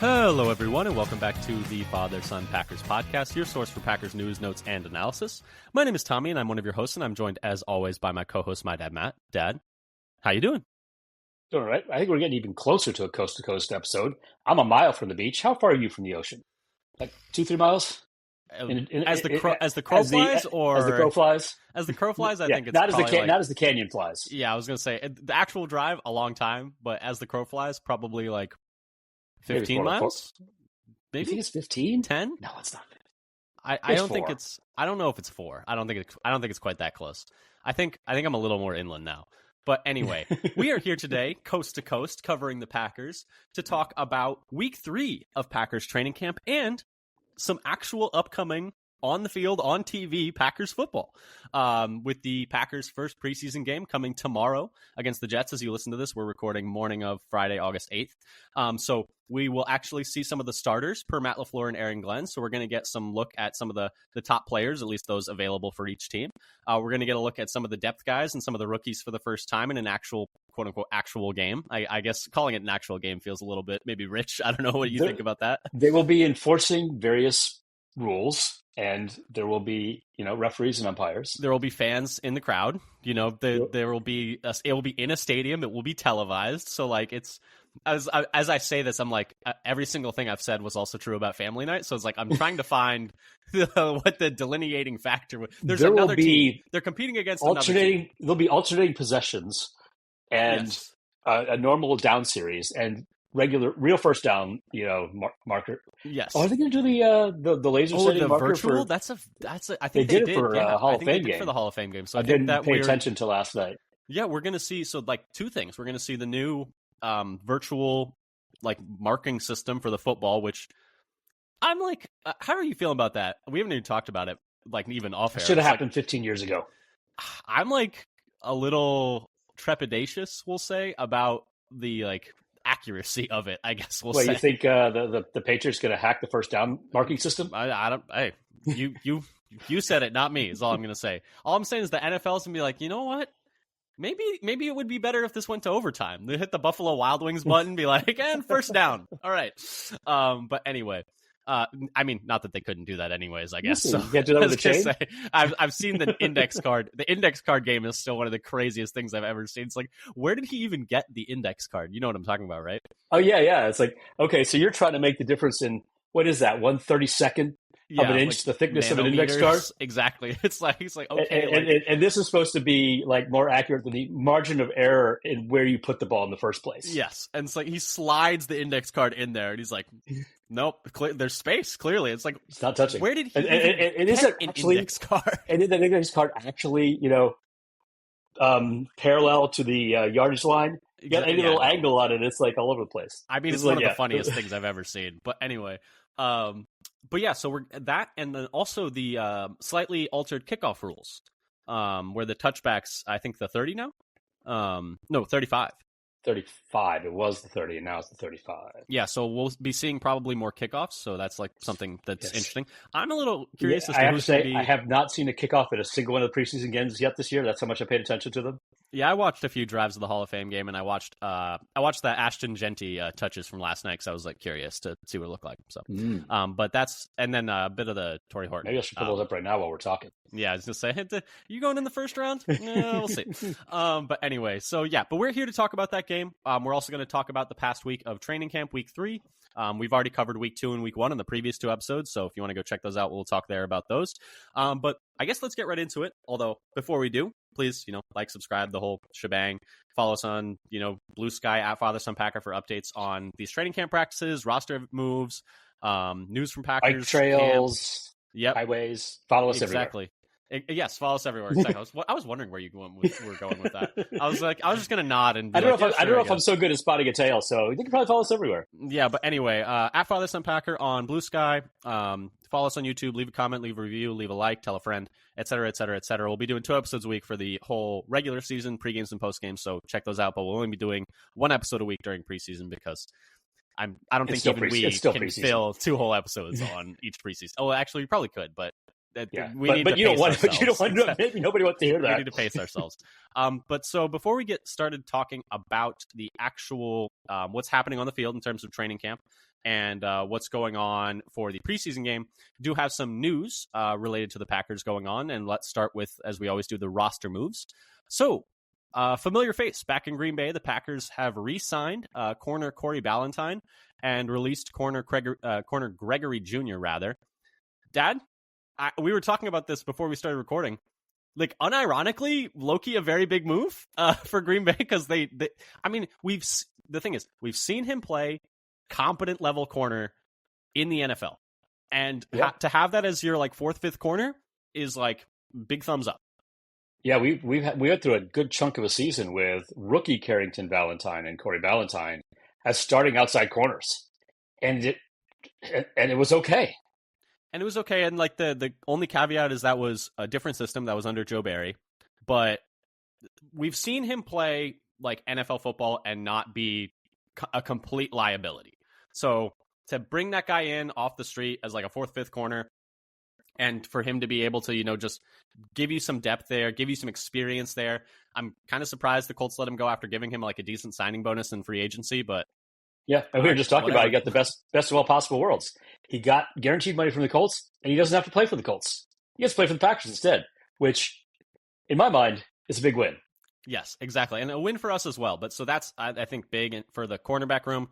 Hello, everyone, and welcome back to the Father-Son Packers podcast, your source for Packers news, notes, and analysis. My name is Tommy, and I'm one of your hosts, and I'm joined, as always, by my co-host, my dad, Matt. Dad, how you doing? Doing all right. I think we're getting even closer to a coast-to-coast episode. I'm a mile from the beach. How far are you from the ocean? Like 2-3 miles? As the crow flies, or as the crow flies? As the crow flies, I think it's not probably as the canyon flies. Yeah, I was gonna say the actual drive a long time, but as the crow flies, probably like 15 miles. Maybe you think it's 15? 10? No, it's not. I don't think it's. I don't know if it's 4. I don't think it's quite that close. I think I'm a little more inland now. But anyway, we are here today, coast to coast, covering the Packers to talk about Week 3 of Packers training camp and some actual upcoming on the field, on TV, Packers football. With the Packers' first preseason game coming tomorrow against the Jets. As you listen to this, we're recording morning of Friday, August 8th. So we will actually see some of the starters per Matt LaFleur and Aaron Glenn. So we're going to get some look at some of the top players, at least those available for each team. We're going to get a look at some of the depth guys and some of the rookies for the first time in an actual, quote unquote, actual game. I guess calling it an actual game feels a little bit maybe rich. I don't know what you think about that. They will be enforcing various rules. And there will be, referees and umpires. There will be fans in the crowd. There will be. It will be in a stadium. It will be televised. So, like, it's as I say this, I'm like, every single thing I've said was also true about family night. So it's like I'm trying to find what the delineating factor was. There's another team. They're competing against alternating. Another team. There'll be alternating possessions, and yes. A normal down series and real first down, marker. Yes. Oh, I think they do the laser setting marker virtual. for. That's a. I think they did it for a Hall of Fame game. For the Hall of Fame game. So I didn't pay attention to last night. Yeah, we're gonna see. So like two things. We're gonna see the new virtual like marking system for the football, which I'm like, how are you feeling about that? We haven't even talked about it, like even off air. Should have happened 15 years ago. I'm like a little trepidatious, we'll say, about the like accuracy of it, I guess we'll say. You think the Patriots going to hack the first down marking system? I don't. Hey, you said it, not me. Is all I'm going to say. All I'm saying is the NFL's going to be like, you know what? Maybe it would be better if this went to overtime. They hit the Buffalo Wild Wings button, be like, and first down. All right. But anyway. I mean, not that they couldn't do that anyways, I guess. So, you can't do that with a chain? I've seen the index card. The index card game is still one of the craziest things I've ever seen. It's like, where did he even get the index card? You know what I'm talking about, right? Oh, yeah. It's like, okay, so you're trying to make the difference in, what is that, 1/32nd of an inch, like the thickness of an index card? Exactly. It's like, okay. And this is supposed to be like more accurate than the margin of error in where you put the ball in the first place. Yes. And it's like he slides the index card in there and he's like, nope, there's space, clearly. It's like, it's not touching. Where did he and is it actually, index card? And is that index card actually, parallel to the yardage line? You got any little angle on it, it's like all over the place. I mean, it's one of the funniest things I've ever seen. But anyway, but yeah, so we're that, and then also the slightly altered kickoff rules, where the touchbacks, I think the 30 now? No, 35. 35. It was the 30, and now it's the 35. Yeah, so we'll be seeing probably more kickoffs, so that's like something that's interesting. I'm a little curious as to I have to say, I have not seen a kickoff at a single one of the preseason games yet this year. That's how much I paid attention to them. Yeah, I watched a few drives of the Hall of Fame game, and I watched the Ashton Genty touches from last night because I was like curious to see what it looked like. So, but that's, and then a bit of the Torrey Horton. Maybe I should pull those up right now while we're talking. Yeah, I was gonna say, you going in the first round? No, we'll see. But anyway, so yeah, but we're here to talk about that game. We're also going to talk about the past week of training camp, week 3. We've already covered week 2 and week 1 in the previous 2 episodes, so if you want to go check those out, we'll talk there about those. But I guess let's get right into it. Although before we do, please, like, subscribe, the whole shebang. Follow us on, Blue Sky at Father-Son Packer for updates on these training camp practices, roster moves, news from Packers, bike trails, camp. highways. Follow us everywhere. Exactly. Yes, follow us everywhere. Exactly. I was wondering where you were going with that. I was just gonna nod and. I don't know if I'm so good at spotting a tail, so you can probably follow us everywhere. Yeah, but anyway, at Father-Son Packer on Blue Sky. Follow us on YouTube. Leave a comment, leave a review, leave a like, tell a friend, etc., etc., etc. We'll be doing 2 episodes a week for the whole regular season, pre-games and post-games. So check those out. But we'll only be doing 1 episode a week during preseason because I don't think even we can fill 2 whole episodes on each preseason. Oh, actually, we probably could, but Yeah, we need to you don't pace want ourselves. you don't want to. Maybe nobody wants to hear that. We need to pace ourselves. But so before we get started talking about the actual what's happening on the field in terms of training camp and what's going on for the preseason game, do have some news related to the Packers going on, and let's start with, as we always do, the roster moves. So. Familiar face back in Green Bay. The Packers have re-signed corner Corey Ballantyne and released corner Gregory Jr. Rather. Dad, we were talking about this before we started recording. Like, unironically, Loki a very big move for Green Bay because the thing is, we've seen him play competent level corner in the NFL, and to have that as your like fourth, fifth corner is like big thumbs up. Yeah, we went through a good chunk of a season with rookie Carrington Valentine and Corey Ballantyne as starting outside corners, and it was okay. And it was okay, and like the only caveat is that was a different system that was under Joe Barry, but we've seen him play like NFL football and not be a complete liability. So to bring that guy in off the street as like a fourth, fifth corner, and for him to be able to, just give you some depth there, give you some experience there. I'm kind of surprised the Colts let him go after giving him like a decent signing bonus in free agency, but yeah, and we were just talking about he got the best of all possible worlds. He got guaranteed money from the Colts, and he doesn't have to play for the Colts. He gets to play for the Packers instead, which, in my mind, is a big win. Yes, exactly. And a win for us as well. But so that's, I think, big for the cornerback room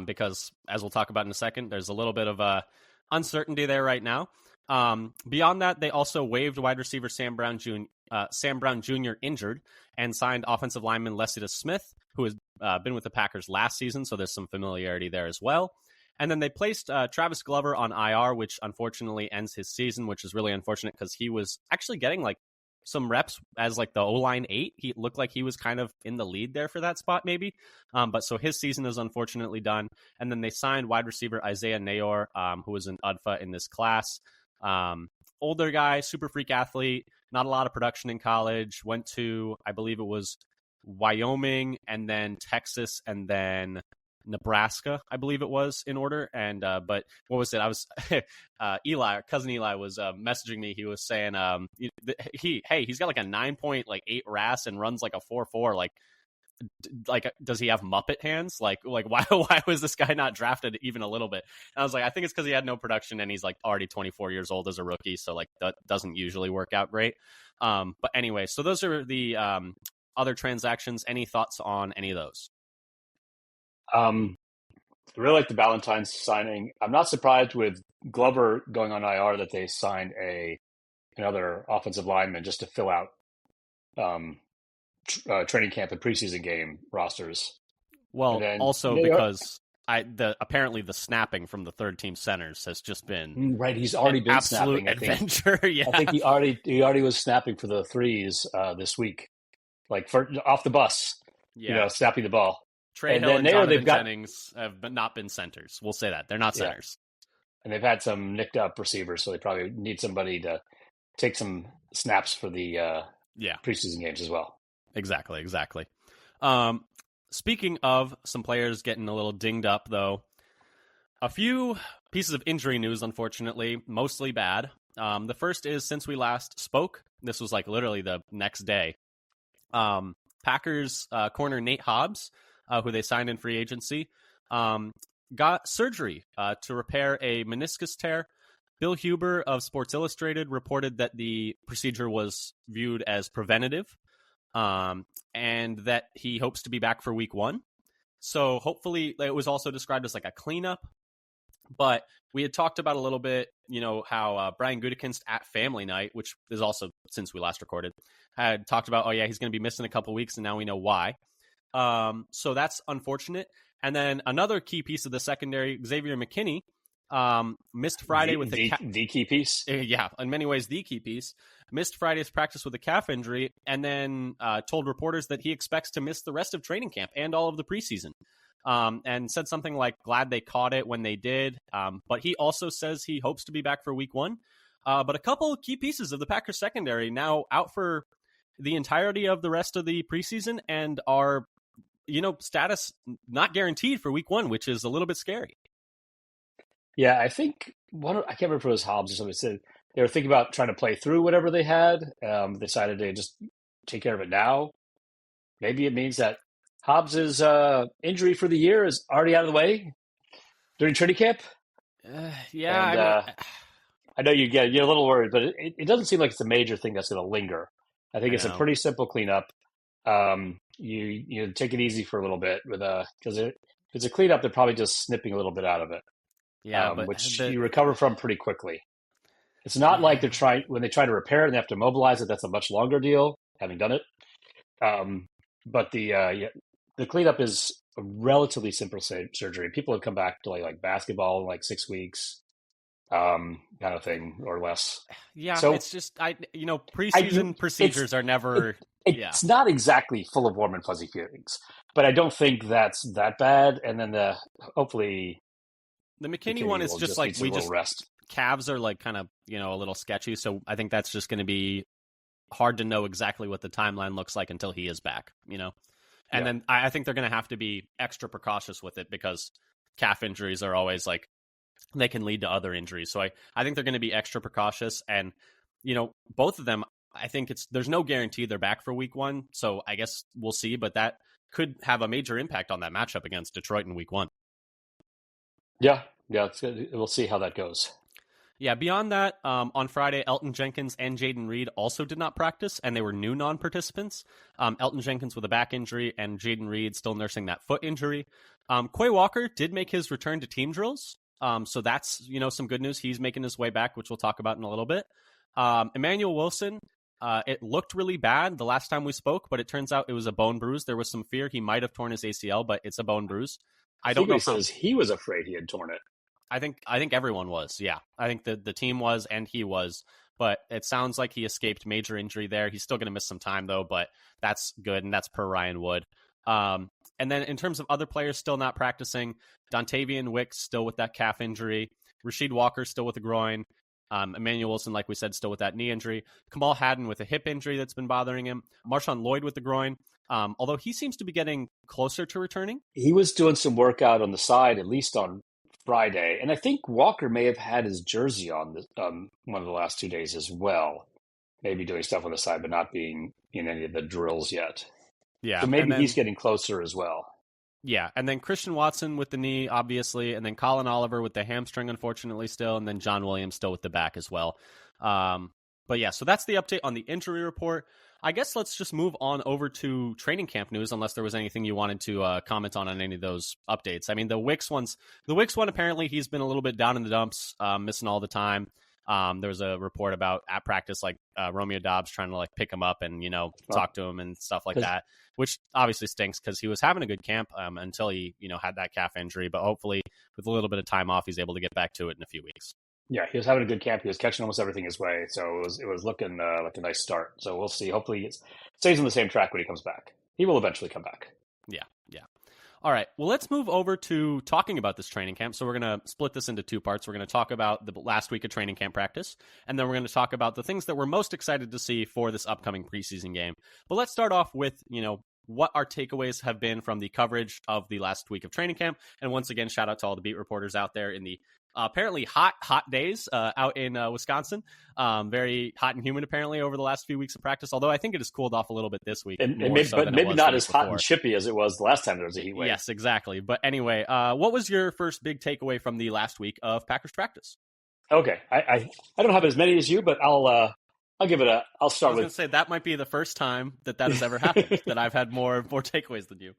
because, as we'll talk about in a second, there's a little bit of uncertainty there right now. Beyond that, they also waived wide receiver Sam Brown Jr. Injured and signed offensive lineman Lessita Smith, who has been with the Packers last season, so there's some familiarity there as well. And then they placed Travis Glover on IR, which unfortunately ends his season, which is really unfortunate because he was actually getting like some reps as like the O-line 8. He looked like he was kind of in the lead there for that spot maybe. But so his season is unfortunately done. And then they signed wide receiver Isaiah Nayor, who was an UDFA in this class. Older guy, super freak athlete, not a lot of production in college, went to, I believe it was Wyoming and then Texas and then Nebraska, I believe it was in order. And, but what was it? I was, cousin Eli was messaging me. He was saying, he's got like a 9.8 RAS and runs like a 4.4. Like, does he have Muppet hands? Like why was this guy not drafted even a little bit? And I was like, I think it's because he had no production and he's like already 24 years old as a rookie. So like that doesn't usually work out great. But anyway, so those are the other transactions. Any thoughts on any of those? I really like the Ballantyne signing. I'm not surprised with Glover going on IR that they signed another offensive lineman just to fill out training camp and preseason game rosters. Well, also because apparently the snapping from the third team centers has just been right. He's already been absolute snapping. Adventure. Yeah, I think he already was snapping for the threes this week, like off the bus. Yeah, snapping the ball. Trey Hill and Jonathan Jennings have not been centers. We'll say that. They're not centers. Yeah. And they've had some nicked up receivers, so they probably need somebody to take some snaps for the preseason games as well. Exactly. Speaking of some players getting a little dinged up, though, a few pieces of injury news, unfortunately, mostly bad. The first is since we last spoke, this was like literally the next day, Packers corner Nate Hobbs, who they signed in free agency, got surgery to repair a meniscus tear. Bill Huber of Sports Illustrated reported that the procedure was viewed as preventative, and that he hopes to be back for week 1. So hopefully it was also described as like a cleanup. But we had talked about a little bit, how Brian Gutekunst at Family Night, which is also since we last recorded, had talked about, he's going to be missing a couple weeks, and now we know why. So that's unfortunate. And then another key piece of the secondary, Xavier McKinney, missed Friday with the key piece. Yeah, in many ways, the key piece. Missed Friday's practice with a calf injury, and then told reporters that he expects to miss the rest of training camp and all of the preseason. And said something like, glad they caught it when they did. But he also says he hopes to be back for week 1. But a couple of key pieces of the Packers secondary now out for the entirety of the rest of the preseason and are, status not guaranteed for week 1, which is a little bit scary. Yeah, I think I can't remember if it was Hobbs or somebody said they were thinking about trying to play through whatever they had. Decided to just take care of it now. Maybe it means that Hobbs' injury for the year is already out of the way during training camp. Yeah, and I know you're a little worried, but it doesn't seem like it's a major thing that's going to linger. I think it's a pretty simple cleanup. You take it easy for a little bit because if it's a cleanup, they're probably just snipping a little bit out of it. Yeah, but which you recover from pretty quickly. It's not like when they try to repair it and they have to mobilize it. That's a much longer deal, having done it. But the cleanup is a relatively simple surgery. People have come back to like basketball in like 6 weeks, kind of thing or less. Yeah, so it's just preseason procedures are never. It's not exactly full of warm and fuzzy feelings, but I don't think that's that bad. And then hopefully the McKinney one is just like rest. Calves are like kind of a little sketchy, so I think that's just going to be hard to know exactly what the timeline looks like until he is back. And then I think they're going to have to be extra precautious with it because calf injuries are always like they can lead to other injuries. So I think they're going to be extra precautious, and both of them. I think there's no guarantee they're back for week 1, so I guess we'll see, but that could have a major impact on that matchup against Detroit in week 1. Yeah, it's good. We'll see how that goes. Yeah, beyond that, on Friday, Elton Jenkins and Jaden Reed also did not practice, and they were new non-participants. Elton Jenkins with a back injury, and Jaden Reed still nursing that foot injury. Quay Walker did make his return to team drills, so that's some good news. He's making his way back, which we'll talk about in a little bit. Emmanuel Wilson, it looked really bad the last time we spoke, but it turns out it was a bone bruise. There was some fear he might have torn his ACL, but it's a bone bruise. I don't know. Says he was afraid he had torn it. I think everyone was. Yeah, I think the team was and he was. But it sounds like he escaped major injury there. He's still going to miss some time though, but that's good, and that's per Ryan Wood. And then in terms of other players still not practicing, Dontavian Wicks still with that calf injury. Rasheed Walker still with a groin. Emmanuel Wilson, like we said, still with that knee injury. Kamal Haddon with a hip injury that's been bothering him. Marshawn Lloyd with the groin. Although he seems to be getting closer to returning. He was doing some workout on the side, at least on Friday. And I think Walker may have had his jersey on one of the last 2 days as well. Maybe doing stuff on the side, but not being in any of the drills yet. Yeah. So maybe he's getting closer as well. Yeah, and then Christian Watson with the knee, obviously, and then Colin Oliver with the hamstring, unfortunately, still, and then John Williams still with the back as well. But yeah, so that's the update on the injury report. I guess let's just move on over to training camp news, unless there was anything you wanted to comment on any of those updates. I mean, the Wicks one, apparently he's been a little bit down in the dumps, missing all the time. There was a report about at practice, like Romeo Dobbs trying to like pick him up and, talk to him and stuff like that, which obviously stinks because he was having a good camp until he, had that calf injury. But hopefully with a little bit of time off, he's able to get back to it in a few weeks. Yeah, he was having a good camp. He was catching almost everything his way. So it was looking like a nice start. So we'll see. Hopefully he stays on the same track when he comes back. He will eventually come back. Yeah. All right, well, let's move over to talking about this training camp. So we're going to split this into 2 parts. We're going to talk about the last week of training camp practice, and then we're going to talk about the things that we're most excited to see for this upcoming preseason game. But let's start off with, what our takeaways have been from the coverage of the last week of training camp. And once again, shout out to all the beat reporters out there in the apparently hot days out in Wisconsin. Very hot and humid apparently over the last few weeks of practice, although I think it has cooled off a little bit this week. But maybe not as hot and chippy as it was the last time there was a heat wave. Yes, exactly. But anyway, what was your first big takeaway from the last week of Packers practice? Okay. I don't have as many as you, but I'll give it I'll start with. I was going to say that might be the first time that has ever happened, that I've had more takeaways than you.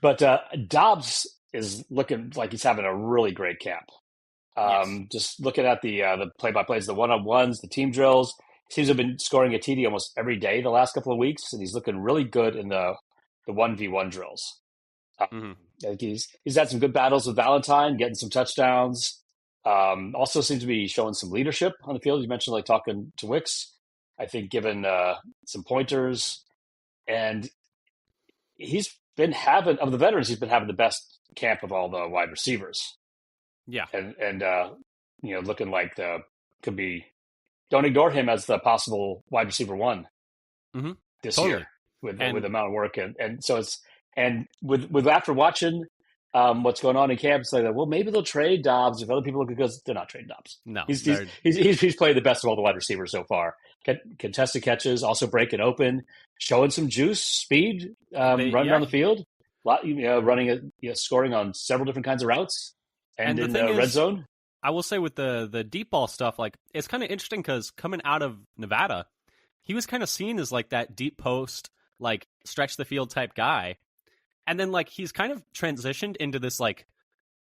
But Dobbs is looking like he's having a really great camp. Yes. Just looking at the play-by-plays, the one-on-ones, the team drills, he seems to have been scoring a TD almost every day the last couple of weeks, and he's looking really good in the 1v1 drills. He's had some good battles with Valentine, getting some touchdowns. Also seems to be showing some leadership on the field. You mentioned like talking to Wicks, I think giving some pointers, and he's been having, of the veterans, he's been having the best camp of all the wide receivers. Yeah. And looking like could be, don't ignore him as the possible wide receiver 1 this year with the amount of work. And so with after watching what's going on in camp. It's like, well, maybe they'll trade Dobbs if other people look good. They're not trading Dobbs. No, he's played the best of all the wide receivers so far. Contested catches, also breaking open, showing some juice, speed, running down the field, scoring on several different kinds of routes, and in the red zone. I will say with the deep ball stuff, like it's kind of interesting because coming out of Nevada, he was kind of seen as like that deep post, like stretch the field type guy. And then like he's kind of transitioned into this like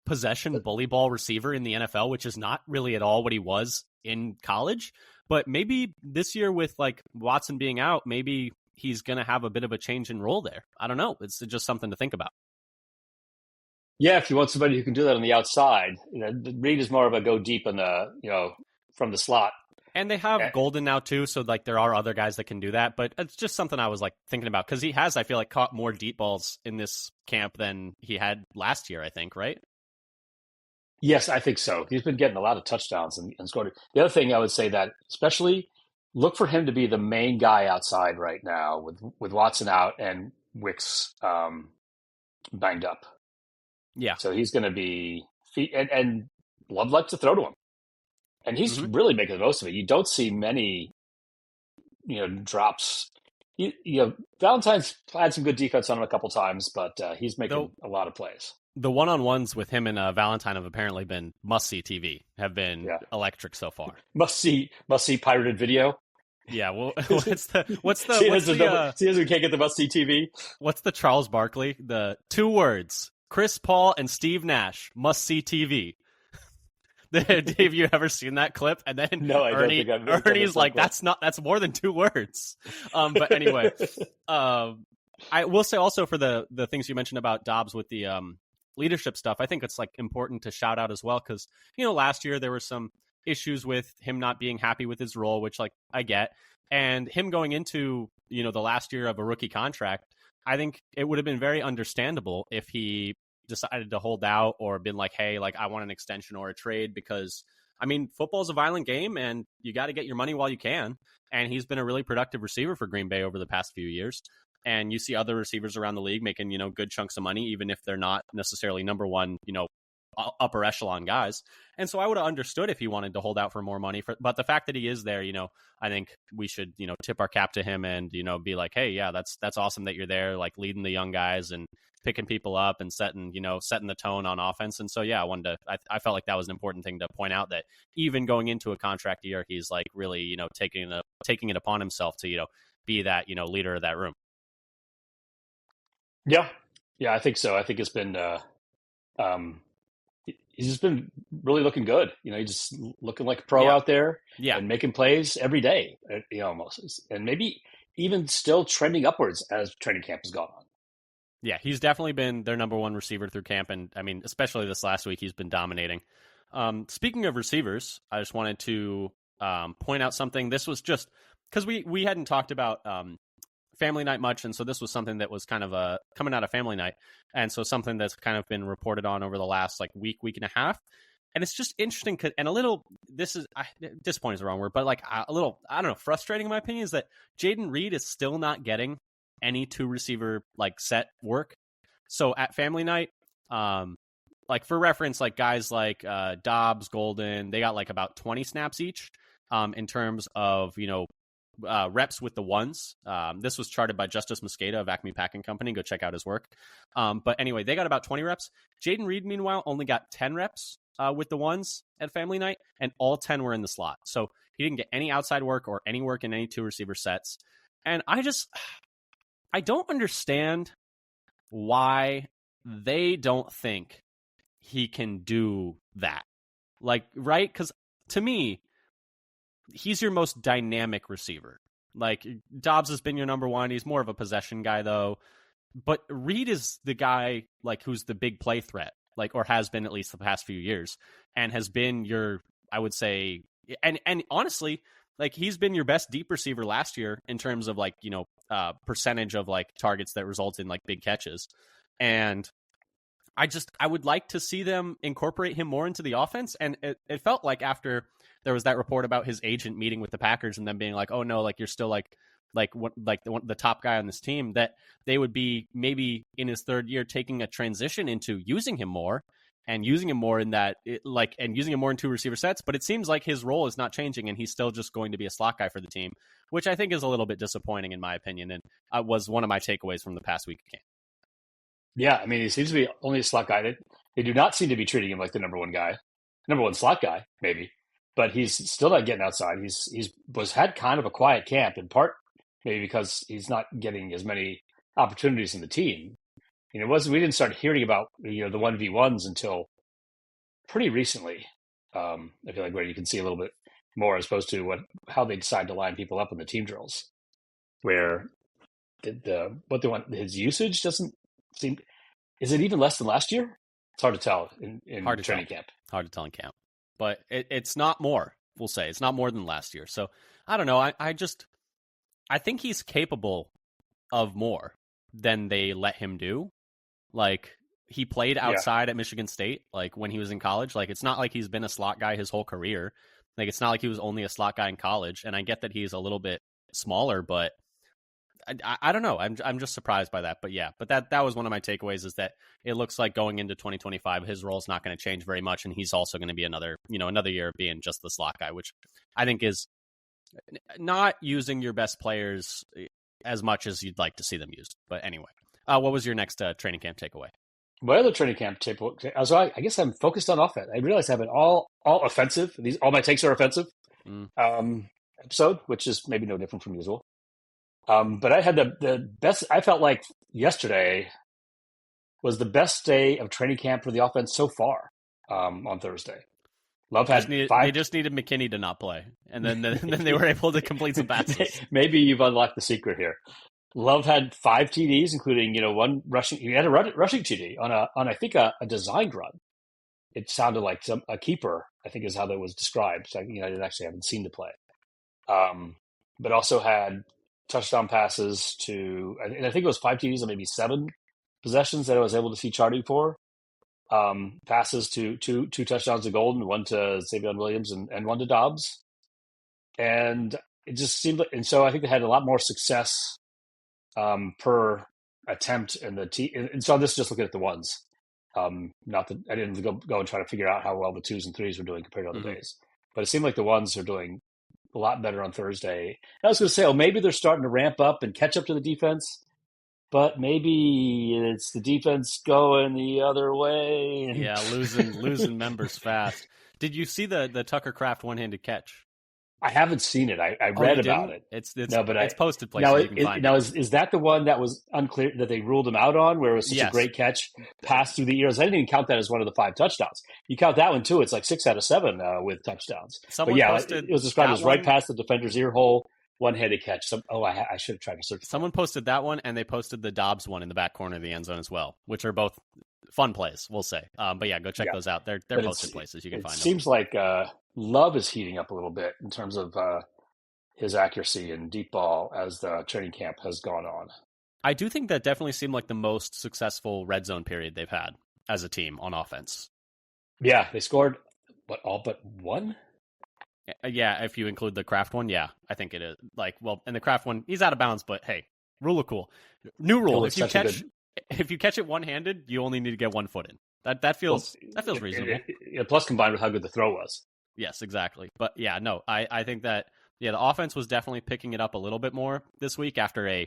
possession bully ball receiver in the NFL, which is not really at all what he was in college. But maybe this year with like Watson being out, maybe he's going to have a bit of a change in role there. I don't know. It's just something to think about. Yeah, if you want somebody who can do that on the outside, Reed is more of a go deep in from the slot. And they have Golden now too, so like there are other guys that can do that. But it's just something I was like thinking about because he has, I feel like, caught more deep balls in this camp than he had last year. I think, right? Yes, I think so. He's been getting a lot of touchdowns and scored. The other thing I would say that especially look for him to be the main guy outside right now with Watson out and Wicks banged up. Yeah. So he's going to be and Love likes to throw to him. And he's really making the most of it. You don't see many, drops. Valentine's had some good defense on him a couple times, but he's making a lot of plays. The one-on-ones with him and Valentine have apparently been must-see TV, have been electric so far. Must-see pirated video. Yeah, well, what's the we can't get the must-see TV. What's the Charles Barkley? The 2 words: Chris Paul and Steve Nash, must-see TV. Have you ever seen that clip? And then no, I don't think I've Ernie's like, that's more than 2 words. But anyway, I will say also for the things you mentioned about Dobbs with the leadership stuff, I think it's like important to shout out as well because last year there were some issues with him not being happy with his role, which like I get, and him going into the last year of a rookie contract. I think it would have been very understandable if he decided to hold out or been like, hey, like I want an extension or a trade because I mean, football is a violent game and you got to get your money while you can. And he's been a really productive receiver for Green Bay over the past few years. And you see other receivers around the league making, good chunks of money, even if they're not necessarily number one, upper echelon guys. And so I would have understood if he wanted to hold out for more money. But the fact that he is there, I think we should, tip our cap to him and, be like, hey, yeah, that's awesome that you're there, like leading the young guys and picking people up and setting the tone on offense. And so, yeah, I felt like that was an important thing to point out that even going into a contract year, he's like really, taking it upon himself to, be that, leader of that room. Yeah. Yeah, I think so. I think it's been, he's just been really looking good. He's just looking like a pro out there and making plays every day, almost. And maybe even still trending upwards as training camp has gone on. Yeah, he's definitely been their number one receiver through camp. And I mean, especially this last week, he's been dominating. Speaking of receivers, I just wanted to point out something. This was just because we hadn't talked about family night much. And so this was something that was kind of coming out of family night. And so something that's kind of been reported on over the last like week and a half. And it's just interesting and a little, disappointing is the wrong word, but like a little, I don't know, frustrating in my opinion is that Jaden Reed is still not getting any 2 receiver like set work. So at family night, like for reference, like guys like Dobbs, Golden, they got like about 20 snaps each in terms of, reps with the ones. This was charted by Justice Mosqueda of Acme Packing Company. Go check out his work. But anyway, they got about 20 reps. Jaden Reed, meanwhile, only got 10 reps with the ones at family night, and all 10 were in the slot. So he didn't get any outside work or any work in any 2 receiver sets. And I don't understand why they don't think he can do that. Like, right? Because to me, he's your most dynamic receiver. Like, Dobbs has been your number one. He's more of a possession guy, though. But Reed is the guy, like, who's the big play threat, like, or has been at least the past few years, and has been your, I would say, and honestly, like, he's been your best deep receiver last year in terms of, like, percentage of, like, targets that result in, like, big catches. And I would like to see them incorporate him more into the offense. And it felt like after there was that report about his agent meeting with the Packers and them being like, oh no, like you're still like like the top guy on this team, that they would be maybe in his third year taking a transition into using him more and using him more in that and using him more in two receiver sets. But it seems like his role is not changing and he's still just going to be a slot guy for the team, which I think is a little bit disappointing in my opinion. And was one of my takeaways from the past week of camp. Yeah. I mean, he seems to be only a slot guy. They do not seem to be treating him like the number one slot guy, maybe, but he's still not getting outside. He's had kind of a quiet camp, in part maybe because he's not getting as many opportunities in the team. We didn't start hearing about the 1v1s until pretty recently. I feel like where you can see a little bit more as opposed to how they decide to line people up in the team drills, where what they want, his usage doesn't seem. Is it even less than last year? It's hard to tell in training camp. Hard to tell in camp, but it's not more. We'll say it's not more than last year. So I don't know. I think he's capable of more than they let him do. Like, he played outside at Michigan State, like, when he was in college. Like, it's not like he's been a slot guy his whole career. Like, it's not like he was only a slot guy in college. And I get that he's a little bit smaller, but I don't know. I'm just surprised by that. But yeah, that was one of my takeaways, is that it looks like going into 2025, his role is not going to change very much. And he's also going to be another year of being just the slot guy, which I think is not using your best players as much as you'd like to see them used. But anyway. What was your next training camp takeaway? My other training camp takeaway. So I guess I'm focused on offense. I realize I have an all offensive. All my takes are offensive. Episode, which is maybe no different from usual. But I had the best. I felt like yesterday was the best day of training camp for the offense so far. On Thursday, Love had they just needed McKinney to not play, and then they were able to complete some passes. Maybe you've unlocked the secret here. Love had 5 TDs, including one rushing. He had a rushing TD on I think a designed run. It sounded like a keeper, I think is how that was described. So I didn't actually haven't seen the play, but also had touchdown passes to. And I think it was 5 TDs and maybe 7 possessions that I was able to see charting for. Passes to two touchdowns to Golden, 1 to Savion Williams, and 1 to Dobbs, and it just seemed like. And so I think they had a lot more success per attempt in the team. And so I'm just looking at the ones. Not that I didn't go and try to figure out how well the 2s and 3s were doing compared to other days, but it seemed like the ones are doing a lot better on Thursday. And I was going to say, maybe they're starting to ramp up and catch up to the defense, but maybe it's the defense going the other way. Yeah, losing members fast. Did you see the Tucker Kraft one-handed catch? I haven't seen it. I read about it. It's posted places you can find. Now, is that the one that was unclear that they ruled him out on, where it was such a great catch, pass through the ears? I didn't even count that as one of the 5 touchdowns. You count that one too; it's like 6 out of 7 with touchdowns. It was described as right past the defender's ear hole, one-handed catch. I should have tried to search. Someone posted that one, and they posted the Dobbs one in the back corner of the end zone as well, which are both fun plays, we'll say. But yeah, go check those out. They're posted places you can find them. It seems like Love is heating up a little bit in terms of his accuracy and deep ball as the training camp has gone on. I do think that definitely seemed like the most successful red zone period they've had as a team on offense. Yeah, they scored all but 1? Yeah, if you include the Kraft one, yeah, I think it is. And the Kraft one, he's out of bounds, but hey, rule of cool. New rule: if you catch it one-handed, you only need to get 1 foot in. That feels reasonable. Plus, combined with how good the throw was. Yes, exactly. But yeah, no, I think that the offense was definitely picking it up a little bit more this week after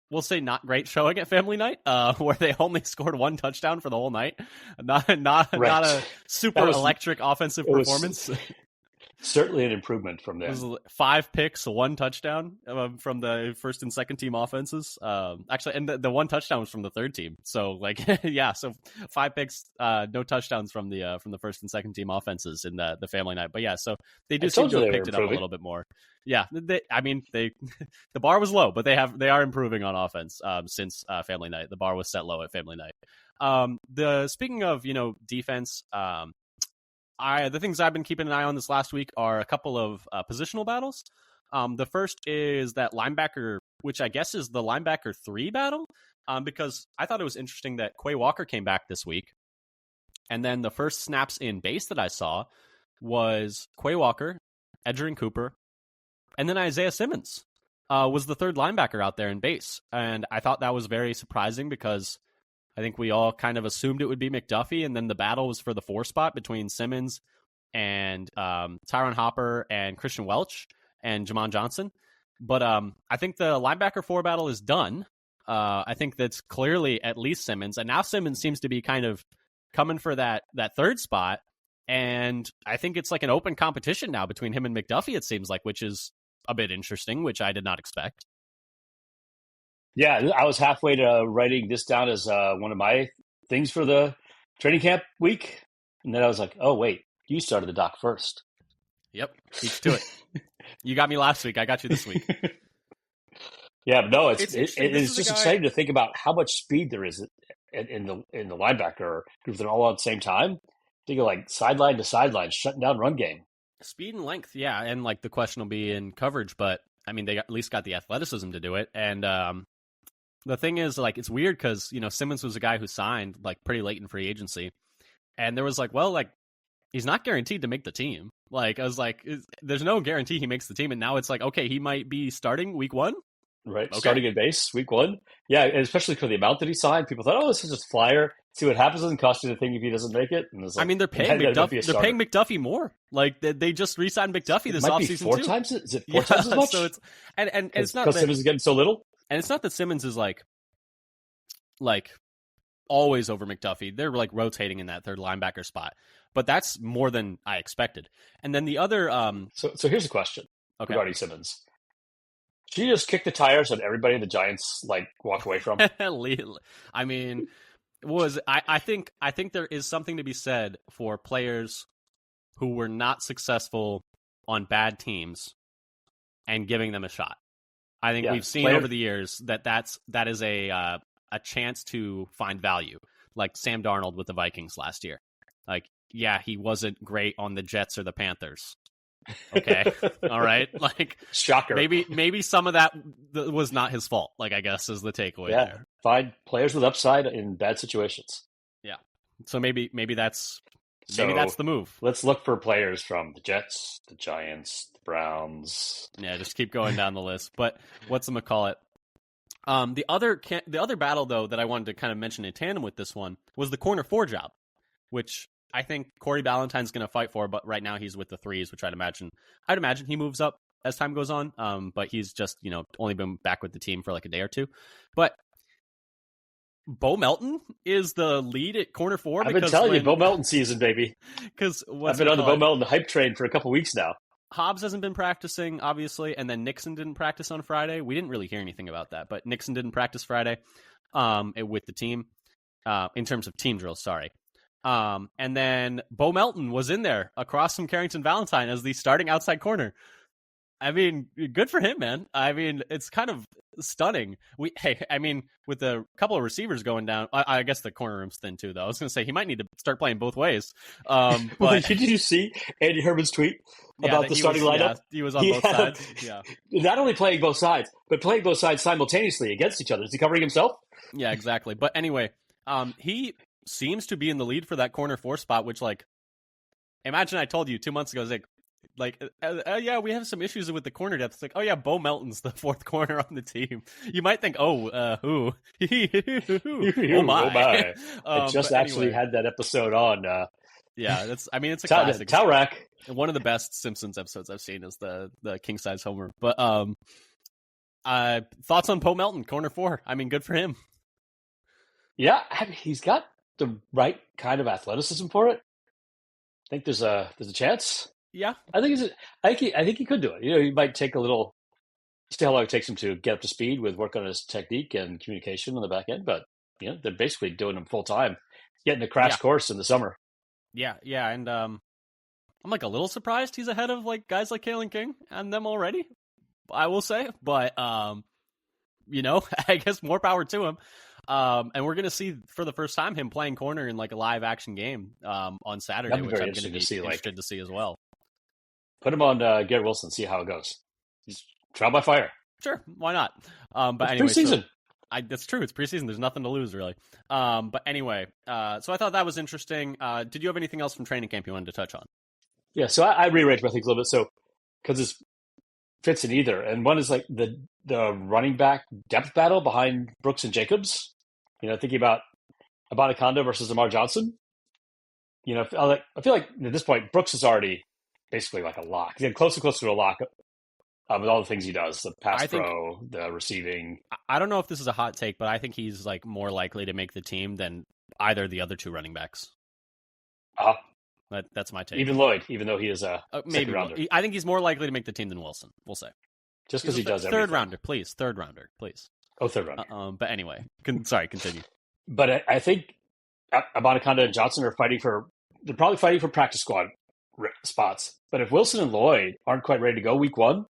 we'll say not great showing at Family Night, where they only scored 1 touchdown for the whole night. Not a super electric offensive performance. Certainly an improvement from there. It was 5 picks, 1 touchdown from the first and second team offenses. Actually, and the 1 touchdown was from the third team. So so 5 picks, no touchdowns from the first and second team offenses in the Family Night. But yeah, so they do seem to have picked it up a little bit more. Yeah, the bar was low, but they are improving on offense since Family Night. The bar was set low at Family Night. Speaking of defense. The things I've been keeping an eye on this last week are a couple of positional battles. The first is that linebacker, which I guess is the linebacker 3 battle, because I thought it was interesting that Quay Walker came back this week. And then the first snaps in base that I saw was Quay Walker, Edgerrin Cooper, and then Isaiah Simmons. was the third linebacker out there in base. And I thought that was very surprising because I think we all kind of assumed it would be McDuffie, and then the battle was for the 4 spot between Simmons and Tyron Hopper and Christian Welch and Jamon Johnson. But I think the linebacker 4 battle is done. I think that's clearly at least Simmons. And now Simmons seems to be kind of coming for that 3rd spot. And I think it's like an open competition now between him and McDuffie, it seems like, which is a bit interesting, which I did not expect. Yeah, I was halfway to writing this down as one of my things for the training camp week. And then I was like, oh, wait, you started the doc first. Yep, each to it. You got me last week. I got you this week. Yeah, but no, it's just exciting to think about how much speed there is in the linebacker group. They're all at the same time. Think of like sideline to sideline, shutting down run game. Speed and length, yeah, and like the question will be in coverage, but I mean they at least got the athleticism to do it. And the thing is, like, it's weird because Simmons was a guy who signed like pretty late in free agency, and there was like, well, like he's not guaranteed to make the team. Like I was like, there's no guarantee he makes the team, and now it's like, okay, he might be starting week 1. Right, okay. Starting at base week 1. Yeah, and especially for the amount that he signed, people thought, oh, this is just flyer. See what happens. Doesn't cost you the thing if he doesn't make it. And I mean, they're paying McDuffie. They're paying McDuffie more. Like they just re-signed McDuffie this offseason too. 4 times? Is it 4 times as much? So it's and it's not that Simmons is getting so little. And it's not that Simmons is like always over McDuffie. They're like rotating in that 3rd linebacker spot, but that's more than I expected. And then the other. So here's a question regarding Simmons. Should you just kick the tires on everybody the Giants walk away from? I mean, I think there is something to be said for players who were not successful on bad teams and giving them a shot. I think we've seen over the years that is a chance to find value. Like Sam Darnold with the Vikings last year. Like, yeah, he wasn't great on the Jets or the Panthers. Okay. All right. Like, shocker. Maybe some of that was not his fault. Like, I guess is the takeaway there. Find players with upside in bad situations. Yeah. So maybe that's the move. Let's look for players from the Jets, the Giants, the Browns. Yeah, just keep going down the list. But whatchamacallit? The other battle though that I wanted to kind of mention in tandem with this one was the corner 4 job, which I think Corey Ballantyne's going to fight for, but right now he's with the 3s, which I'd imagine he moves up as time goes on. But he's just, only been back with the team for like a day or two. But Bo Melton is the lead at corner 4. I've been telling you, Bo Melton season, baby. Because I've been on the Bo Melton hype train for a couple weeks now. Hobbs hasn't been practicing, obviously, and then Nixon didn't practice on Friday. We didn't really hear anything about that, but Nixon didn't practice Friday with the team in terms of team drills, sorry. And then Bo Melton was in there across from Carrington Valentine as the starting outside corner. I mean, good for him, man. I mean, it's kind of stunning. With a couple of receivers going down, I guess the corner room's thin too, though. I was going to say he might need to start playing both ways. But did you see Andy Herman's tweet about the starting lineup? Yeah, he was on both sides. Yeah, not only playing both sides, but playing both sides simultaneously against each other. Is he covering himself? Yeah, exactly. But anyway, he seems to be in the lead for that corner 4 spot, which, like, imagine I told you 2 months ago, yeah, we have some issues with the corner depth. It's like, oh yeah, Bo Melton's the 4th corner on the team. You might think, who? Oh my. I just actually had that episode on. Yeah, it's a classic. Towel rack. One of the best Simpsons episodes I've seen is the king size homer. But thoughts on Bo Melton, corner 4? I mean, good for him. Yeah, he's got the right kind of athleticism for it. I think there's a chance. Yeah, I think he could do it. He might take a little. See how long it takes him to get up to speed with work on his technique and communication on the back end. But they're basically doing him full time, getting a crash course in the summer. Yeah, and I'm like a little surprised he's ahead of like guys like Kalen King and them already. I will say, but I guess more power to him. And we're going to see for the first time him playing corner in like a live action game on Saturday, which I'm going to be interested to see as well. Put him on Garrett Wilson, see how it goes. He's trial by fire. Sure, why not? But anyway, preseason. That's true. It's preseason. There's nothing to lose, really. But anyway, so I thought that was interesting. Did you have anything else from training camp you wanted to touch on? Yeah, so I rearranged my things a little bit. So because it's fits in either. And one is like the running back depth battle behind Brooks and Jacobs. Thinking about Abanikanda versus Amar Johnson. I feel like at this point Brooks is already basically like a lock. He's getting closer and closer to a lock with all the things he does, the pass pro, the receiving. I don't know if this is a hot take, but I think he's like more likely to make the team than either of the other two running backs. That's my take. Even Lloyd, even though he is a maybe rounder. I think he's more likely to make the team than Wilson. We'll say just because he does everything. Third rounder, please. Oh, third rounder. But anyway, sorry, continue. But I think Abanikanda and Johnson are they're probably fighting for practice squad spots. But if Wilson and Lloyd aren't quite ready to go week one,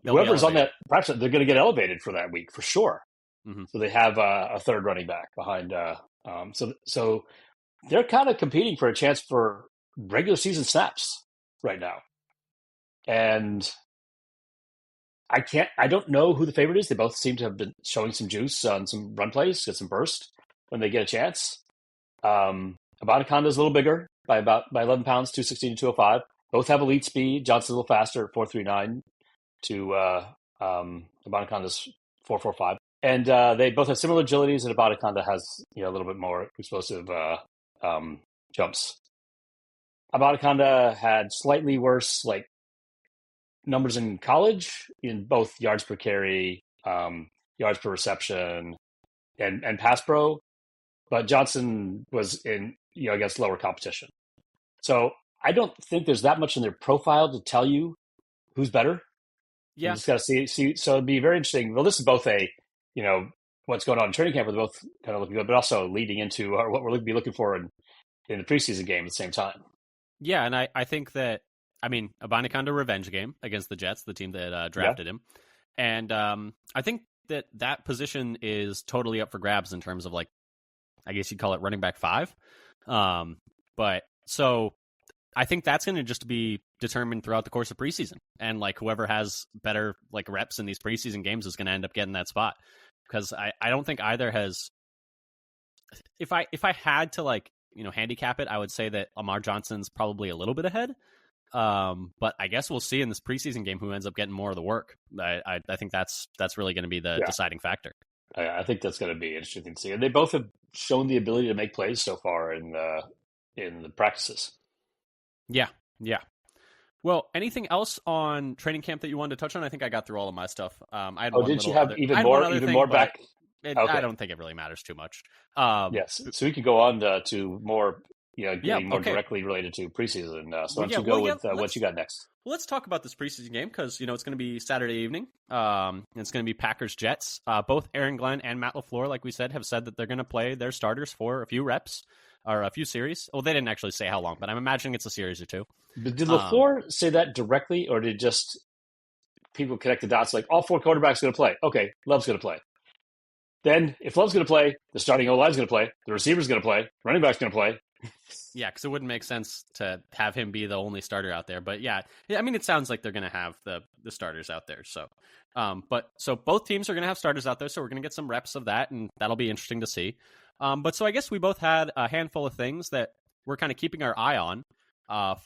whoever's on that practice, they're going to get elevated for that week for sure. Mm-hmm. So they have a third running back behind. So they're kind of competing for a chance for regular season snaps right now. And I don't know who the favorite is. They both seem to have been showing some juice on some run plays, get some burst when they get a chance. Abanikanda is a little bigger by 11 pounds, 216 to 205. Both have elite speed. Johnson's a little faster at 4.39 to Abanikanda's 4.45. And they both have similar agilities, and Abanikanda has a little bit more explosive jumps. Abanikanda had slightly worse numbers in college in both yards per carry, yards per reception, and pass pro, but Johnson was in against lower competition. So I don't think there's that much in their profile to tell you who's better. Yeah, you just got to see. So it'd be very interesting. Well, this is both what's going on in training camp, where they're both kind of looking good, but also leading into what we'll be looking for in the preseason game at the same time. Yeah, and I think that, Abanikanda revenge game against the Jets, the team that drafted him. And I think that position is totally up for grabs in terms of, I guess you'd call it running back 5. But so I think that's going to just be determined throughout the course of preseason. And whoever has better reps in these preseason games is going to end up getting that spot. Because I don't think either has, if I had to handicap it, I would say that Amar Johnson's probably a little bit ahead. But I guess we'll see in this preseason game who ends up getting more of the work. I think that's really going to be the deciding factor. I think that's going to be interesting to see. And they both have shown the ability to make plays so far in the practices. Yeah. Well, anything else on training camp that you wanted to touch on? I think I got through all of my stuff. Did you have even more back? Okay. I don't think it really matters too much. Yes, so we could go on to more, getting more directly related to preseason. So why don't you go with what you got next? Well, let's talk about this preseason game because, it's going to be Saturday evening. It's going to be Packers-Jets. Both Aaron Glenn and Matt LaFleur, like we said, have said that they're going to play their starters for a few reps or a few series. Well, they didn't actually say how long, but I'm imagining it's a series or two. But did LaFleur say that directly, or did just people connect the dots all 4 quarterbacks going to play? Okay, Love's going to play. Then, if Love's going to play, the starting O-line's going to play, the receiver's going to play, running back's going to play. Yeah, because it wouldn't make sense to have him be the only starter out there. But yeah, it sounds like they're going to have the starters out there. So, so both teams are going to have starters out there. So we're going to get some reps of that, and that'll be interesting to see. But so I guess we both had a handful of things that we're kind of keeping our eye on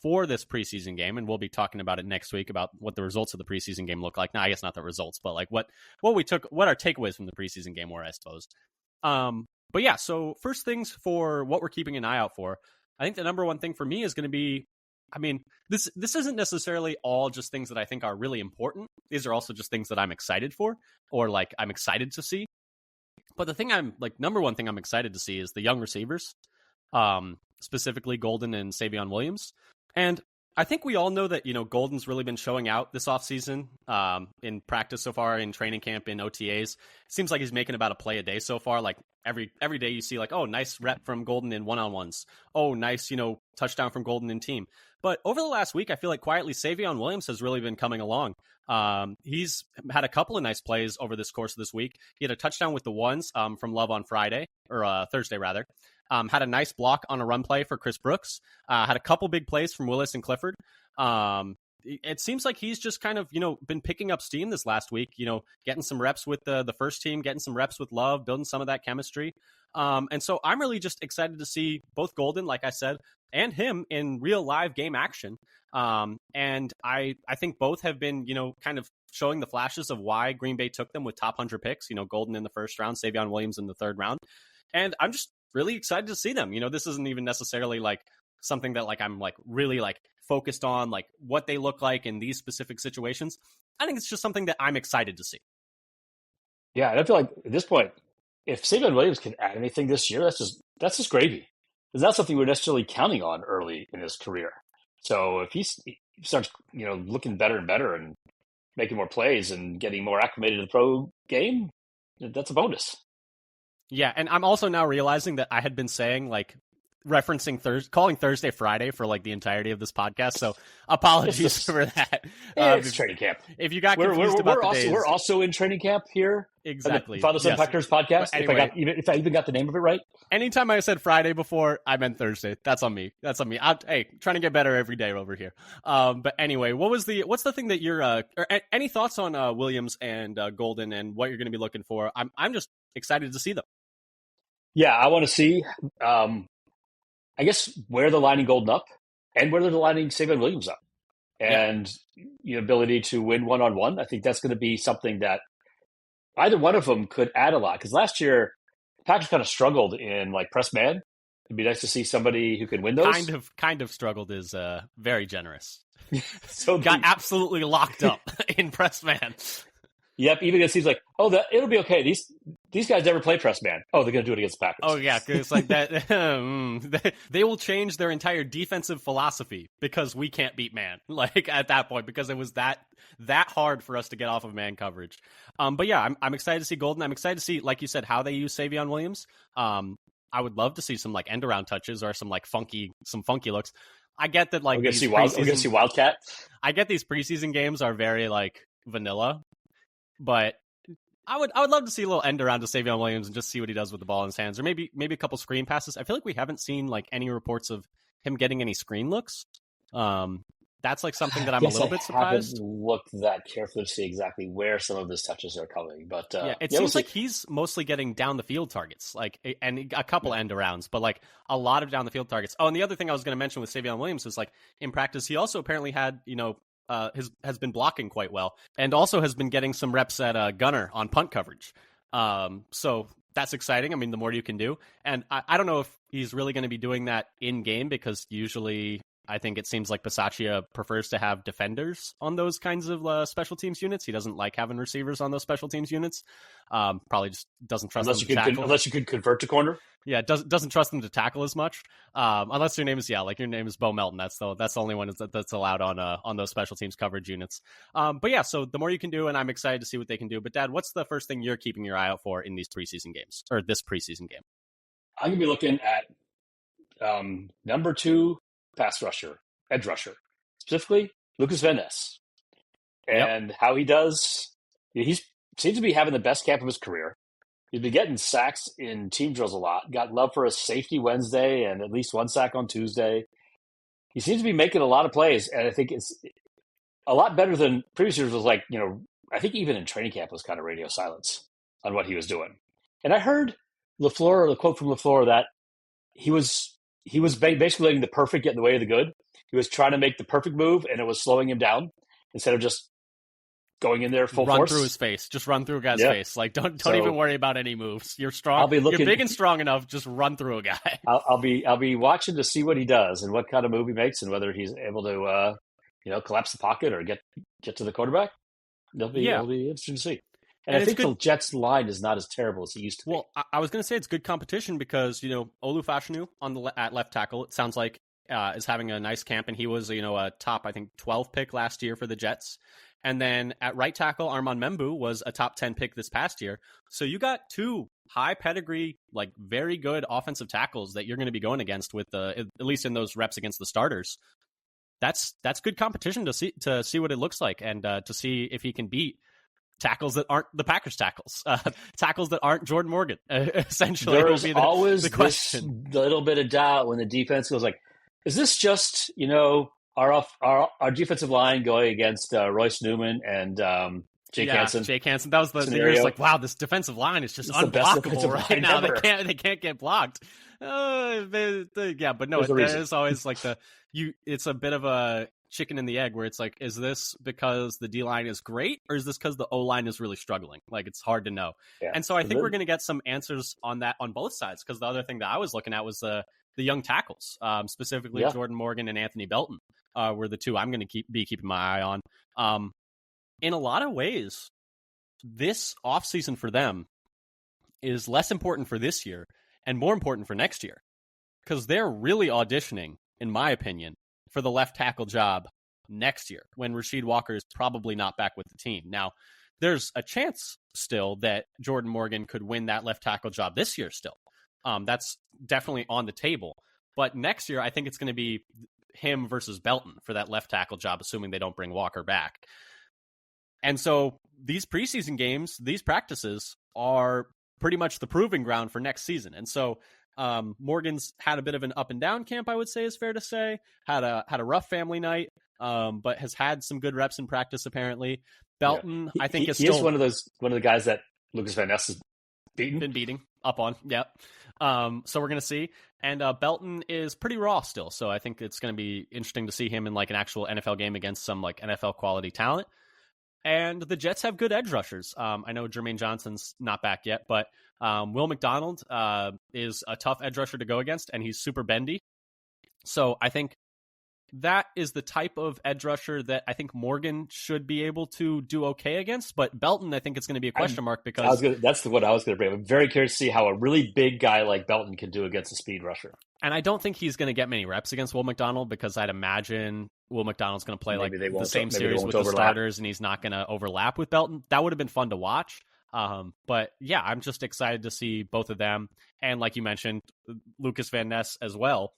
for this preseason game, and we'll be talking about it next week about what the results of the preseason game look like. Now, I guess not the results, but what our takeaways from the preseason game were, I suppose. But yeah, so first things for what we're keeping an eye out for. I think the number one thing for me is going to be, this isn't necessarily all just things that I think are really important. These are also just things that I'm excited for, or I'm excited to see. But the thing number one thing I'm excited to see is the young receivers, specifically Golden and Savion Williams. And I think we all know that, Golden's really been showing out this offseason in practice so far, in training camp, in OTAs. It seems like he's making about a play a day so far. Every day you see oh, nice rep from Golden in one-on-ones. Oh, nice, touchdown from Golden in team. But over the last week, I feel like quietly Savion Williams has really been coming along. He's had a couple of nice plays over this course of this week. He had a touchdown with the ones from Love on Friday, or Thursday rather. Had a nice block on a run play for Chris Brooks. Had a couple big plays from Willis and Clifford. it seems like he's just kind of, been picking up steam this last week, getting some reps with the first team, getting some reps with Love, building some of that chemistry. And so I'm really just excited to see both Golden, like I said, and him in real live game action. And I think both have been, kind of showing the flashes of why Green Bay took them with top 100 picks, Golden in the first round, Savion Williams in the third round. And I'm just really excited to see them. This isn't even necessarily like something that like I'm like really like focused on like what they look like in these specific situations. I think it's just something that I'm excited to see. Yeah, and I feel like at this point, if Savion Williams can add anything this year, that's just gravy. It's not something we're necessarily counting on early in his career. So if he starts, looking better and better and making more plays and getting more acclimated to the pro game, that's a bonus. Yeah, and I'm also now realizing that I had been saying like referencing calling Thursday Friday for like the entirety of this podcast. So apologies for that. It's training camp. If you got confused about the days, we're also in training camp here. Exactly. Father Son Packers podcast. Anyway, if I even got the name of it right. Anytime I said Friday before, I meant Thursday. That's on me. Hey, trying to get better every day over here. But anyway, what's the thing that you're any thoughts on Williams and Golden and what you're going to be looking for? I'm just excited to see them. Yeah, I want to see. I guess where they're lining Golden up and where they're lining Savion Williams up, and the ability to win one-on-one. I think that's going to be something that either one of them could add a lot. Because last year, the Packers kind of struggled in like press man. It'd be nice to see somebody who can win those. Kind of struggled is very generous. So got absolutely locked up in press man. Yep, even it seems like, it'll be okay. These guys never play press man. Oh, they're going to do it against the Packers. Oh, yeah, because it's like that. They will change their entire defensive philosophy because we can't beat man. Like at that point, because it was that hard for us to get off of man coverage. But yeah, I'm excited to see Golden. I'm excited to see, like you said, how they use Savion Williams. I would love to see some like end around touches or some funky looks. I get that like we're going to see Wildcat. I get these preseason games are very like vanilla. But I would love to see a little end around to Savion Williams and just see what he does with the ball in his hands, or maybe a couple screen passes. I feel like we haven't seen like any reports of him getting any screen looks. That's like something that I'm a little bit surprised. I haven't looked that carefully to see exactly where some of his touches are coming, but it seems like he's mostly getting down the field targets, like and a couple end arounds, but like a lot of down the field targets. Oh, and the other thing I was going to mention with Savion Williams was like in practice he also apparently had has been blocking quite well, and also has been getting some reps at gunner on punt coverage. So that's exciting. I mean, the more you can do, and I don't know if he's really going to be doing that in game because usually I think it seems like Bisaccia prefers to have defenders on those kinds of special teams units. He doesn't like having receivers on those special teams units. Probably just doesn't trust them to tackle. Unless you could convert to corner. Yeah, doesn't trust them to tackle as much. Unless your name is Bo Melton. That's the only one that's allowed on those special teams coverage units. But yeah, so the more you can do, and I'm excited to see what they can do. But Dad, what's the first thing you're keeping your eye out for in these preseason games or this preseason game? I'm gonna be looking at number 2 edge rusher, specifically Lucas Van Ness, and how he does. He seems to be having the best camp of his career. He's been getting sacks in team drills a lot. Got love for a safety Wednesday and at least 1 sack on Tuesday. He seems to be making a lot of plays, and I think it's a lot better than previous years. Was like, I think even in training camp was kind of radio silence on what he was doing. And I heard the quote from LaFleur that he was basically letting the perfect get in the way of the good. He was trying to make the perfect move, and it was slowing him down instead of just going in there full force. Run through his face. Just run through a guy's face. Like don't even worry about any moves. You're strong. You're big and strong enough. Just run through a guy. I'll be watching to see what he does and what kind of move he makes and whether he's able to collapse the pocket or get to the quarterback. It'll be interesting to see. And I think the Jets line is not as terrible as it used to be. Well, I was going to say it's good competition because, Olu Fashanu at left tackle, it sounds like is having a nice camp, and he was, a top, I think, 12 pick last year for the Jets. And then at right tackle, Armand Membu was a top 10 pick this past year. So you got 2 high pedigree, like very good offensive tackles that you're going to be going against with at least in those reps against the starters. That's good competition to see what it looks like and to see if he can beat tackles that aren't the Packers tackles, tackles that aren't Jordan Morgan. Essentially, there's always the question. This little bit of doubt when the defense goes like, "Is this just our defensive line going against Royce Newman and Jake Hansen. Jake Hansen. That was the year. Like, wow, this defensive line is just unblockable right now. They can't get blocked. But no, there is always like it's a bit of a chicken and the egg where it's like, is this because the D line is great, or is this because the O line is really struggling? Like, it's hard to know. Yeah. And so I think we're going to get some answers on that on both sides, because the other thing that I was looking at was the young tackles, specifically Jordan Morgan and Anthony Belton were the two I'm going to be keeping my eye on. In a lot of ways, this offseason for them is less important for this year and more important for next year, because they're really auditioning, in my opinion, for the left tackle job next year when Rasheed Walker is probably not back with the team. Now, there's a chance still that Jordan Morgan could win that left tackle job this year still. That's definitely on the table. But next year, I think it's going to be him versus Belton for that left tackle job, assuming they don't bring Walker back. And so these preseason games, these practices are pretty much the proving ground for next season. And so Morgan's had a bit of an up and down camp, I would say is fair to say. Had a rough family night, but has had some good reps in practice apparently. Belton, I think, is one of the guys that Lucas Van Ness has been beating up on. Yep. So we're gonna see. And Belton is pretty raw still, so I think it's going to be interesting to see him in like an actual NFL game against some like NFL quality talent. And the Jets have good edge rushers. I know Jermaine Johnson's not back yet, but Will McDonald is a tough edge rusher to go against, and he's super bendy. So I think that is the type of edge rusher that I think Morgan should be able to do okay against. But Belton, I think it's going to be a question mark because that's what I was going to bring. I'm very curious to see how a really big guy like Belton can do against a speed rusher. And I don't think he's going to get many reps against Will McDonald, because I'd imagine Will McDonald's going to play the same series with the starters, and he's not going to overlap with Belton. That would have been fun to watch. But yeah, I'm just excited to see both of them. And like you mentioned, Lucas Van Ness as well,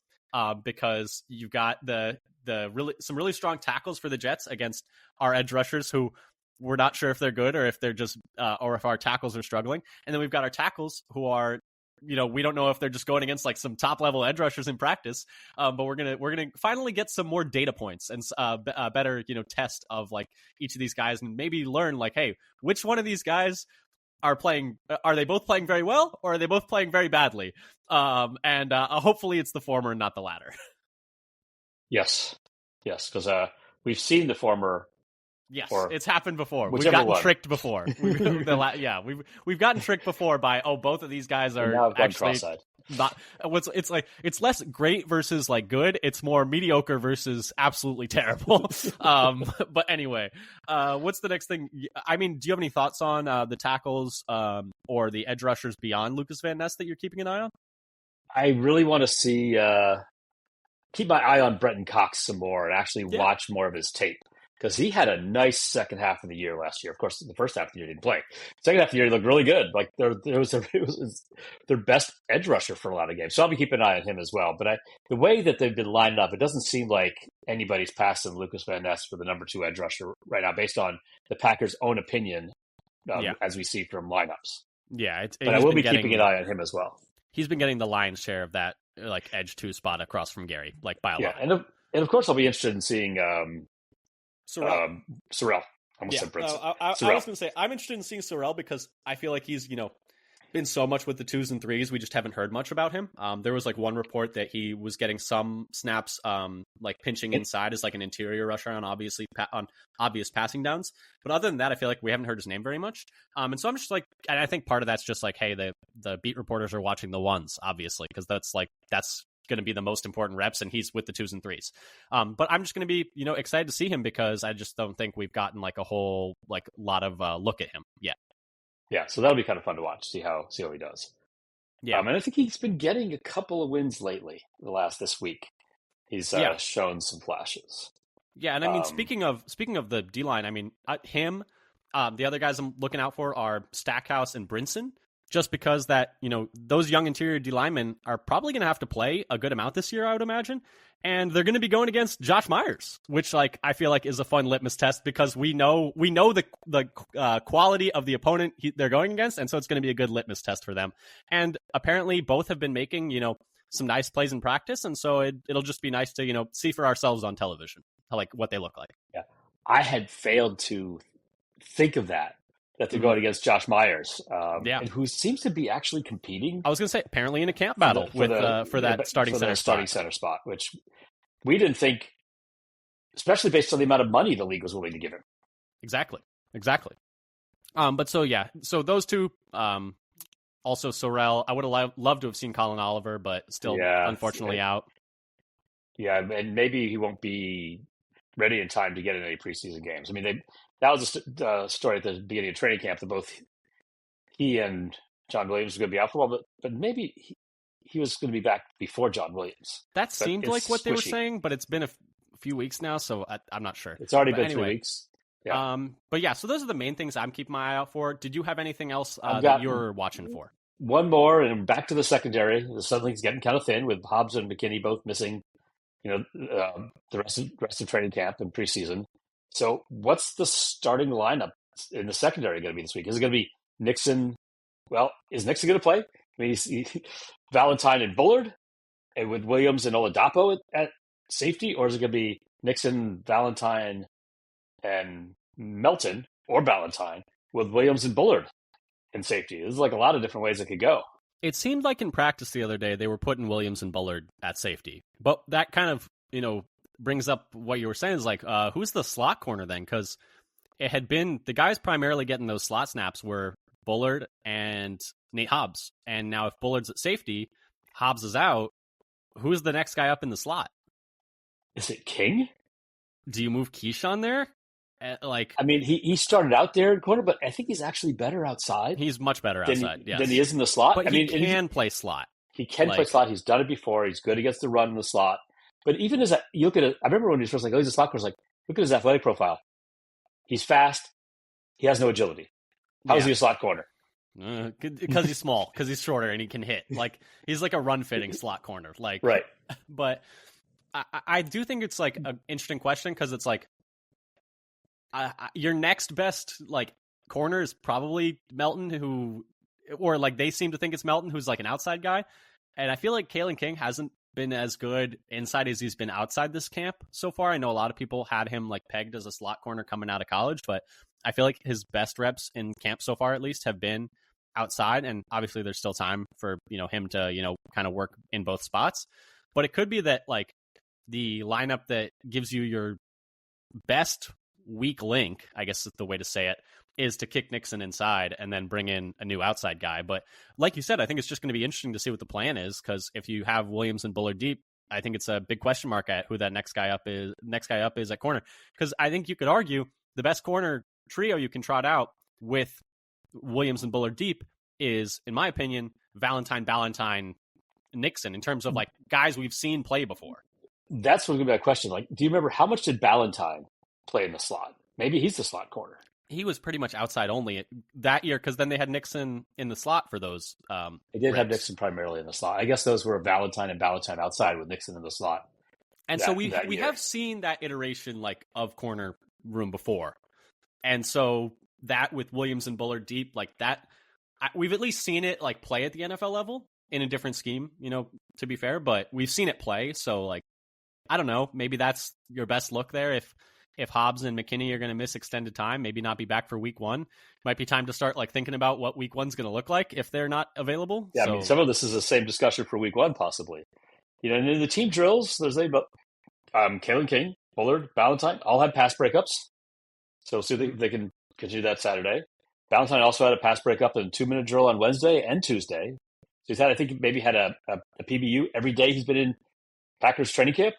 because you've got some really strong tackles for the Jets against our edge rushers, who we're not sure if they're good or if they're just or if our tackles are struggling. And then we've got our tackles who are, we don't know if they're just going against like some top level edge rushers in practice. But we're gonna finally get some more data points and a better test of like each of these guys, and maybe learn like, hey, which one of these guys are they both playing very well, or are they both playing very badly? And hopefully it's the former and not the latter. Yes, because we've seen the former. Yes, it's happened before. We've gotten tricked before. We've gotten tricked before by both of these guys are actually not. It's less great versus like good. It's more mediocre versus absolutely terrible. But anyway, what's the next thing? I mean, do you have any thoughts on the tackles or the edge rushers beyond Lucas Van Ness that you're keeping an eye on? I really want to see. Keep my eye on Brenton Cox some more and actually watch more of his tape, because he had a nice second half of the year last year. Of course, the first half of the year he didn't play. Second half of the year he looked really good. Like it was their best edge rusher for a lot of games. So I'll be keeping an eye on him as well. But the way that they've been lined up, it doesn't seem like anybody's passing Lucas Van Ness for the number 2 edge rusher right now, based on the Packers' own opinion, as we see from lineups. Yeah, but I will be keeping an eye on him as well. He's been getting the lion's share of that like edge 2 spot across from Gary, like by a lot. And of course I'll be interested in seeing Sorrell. I almost said Brinson. I was going to say I'm interested in seeing Sorrell, because I feel like he's been so much with the 2s and 3s. We just haven't heard much about him. There was like one report that he was getting some snaps, like pinching inside as like an interior rusher on obvious passing downs. But other than that, I feel like we haven't heard his name very much. And so I'm just like, and I think part of that's just like, hey, the beat reporters are watching the 1s, obviously, because that's going to be the most important reps, and he's with the 2s and 3s. But I'm just going to be, excited to see him, because I just don't think we've gotten like a whole like lot of look at him yet. Yeah, so that'll be kind of fun to watch, see how he does. Yeah, and I think he's been getting a couple of wins lately. This week, he's shown some flashes. Yeah, and I mean, speaking of the D-line, I mean, him, the other guys I'm looking out for are Stackhouse and Brinson, just because that, those young interior D linemen are probably going to have to play a good amount this year, I would imagine. And they're going to be going against Josh Myers, which like I feel like is a fun litmus test, because we know the quality of the opponent they're going against, and so it's going to be a good litmus test for them. And apparently both have been making some nice plays in practice, and so it'll just be nice to see for ourselves on television like what they look like. Yeah, I had failed to think of that they're going against Josh Myers, and who seems to be actually competing. I was going to say apparently in a camp battle for that starting center spot, which we didn't think, especially based on the amount of money the league was willing to give him. Exactly. So those two. Also, Sorrell. I would have loved to have seen Colin Oliver, but still, unfortunately, out. Yeah, and maybe he won't be ready in time to get in any preseason games. I mean, that was a story at the beginning of training camp that both he and John Williams were going to be out for a while, but maybe he was going to be back before John Williams. That seemed like what they were saying, but it's been a few weeks now, so I'm not sure. It's already been 3 weeks. Yeah. So those are the main things I'm keeping my eye out for. Did you have anything else that you're watching for? One more, and back to the secondary. The Southern's getting kind of thin with Hobbs and McKinney both missing, the rest of training camp and preseason. So, what's the starting lineup in the secondary going to be this week? Is it going to be Nixon? Well, is Nixon going to play? I mean, he's Valentine and Bullard, and with Williams and Oladapo at safety, or is it going to be Nixon, Valentine, and Melton, or Valentine with Williams and Bullard in safety? There's like a lot of different ways it could go. It seemed like in practice the other day they were putting Williams and Bullard at safety, but that kind of brings up what you were saying is like who's the slot corner then? Because it had been the guys primarily getting those slot snaps were Bullard and Nate Hobbs, and now if Bullard's at safety, Hobbs is out. Who's the next guy up in the slot? Is it King? Do you move Keyshawn there? He started out there in corner, but I think he's actually better outside. He's much better outside than he is in the slot. But he can play slot. He can play slot. He's done it before. He's good against the run in the slot. But even as you look at it, I remember when he was first like, oh, he's a slot corner. Like, look at his athletic profile. He's fast. He has no agility. How is he a slot corner? Because he's small. Because he's shorter and he can hit. Like he's like a run-fitting slot corner. Like right. But I do think it's like an interesting question because it's like. Your next best corner is probably Melton, or they seem to think it's Melton, who's like an outside guy, and I feel like Kalen King hasn't been as good inside as he's been outside this camp so far. I know a lot of people had him pegged as a slot corner coming out of college, but I feel like his best reps in camp so far, at least, have been outside, and obviously there's still time for him to kind of work in both spots, but it could be that the lineup that gives you your best weak link, I guess is the way to say it, is to kick Nixon inside and then bring in a new outside guy. But like you said, I think it's just going to be interesting to see what the plan is, because if you have Williams and Bullard deep, I think it's a big question mark at who that next guy up is at corner. Because I think you could argue the best corner trio you can trot out with Williams and Bullard deep is, in my opinion, Valentine, Nixon, in terms of guys we've seen play before. That's going to be my question. Do you remember how much did Valentine play in the slot? Maybe he's the slot corner. He was pretty much outside only that year, because then they had Nixon in the slot for those. They did have Nixon primarily in the slot. I guess those were Valentine and Valentine outside with Nixon in the slot. And so we have seen that iteration of corner room before. And so that with Williams and Bullard deep, we've at least seen it play at the NFL level in a different scheme, to be fair, but we've seen it play. So I don't know, maybe that's your best look there. If Hobbs and McKinney are going to miss extended time, maybe not be back for week one, might be time to start thinking about what week one's going to look like if they're not available. Yeah, so, I mean, some of this is the same discussion for week one, possibly. And in the team drills, there's Kalen King, Bullard, Valentine, all had pass breakups. So see if they can continue that Saturday. Valentine also had a pass breakup in a 2-minute drill on Wednesday and Tuesday. So I think he maybe had a PBU every day he's been in Packers training camp.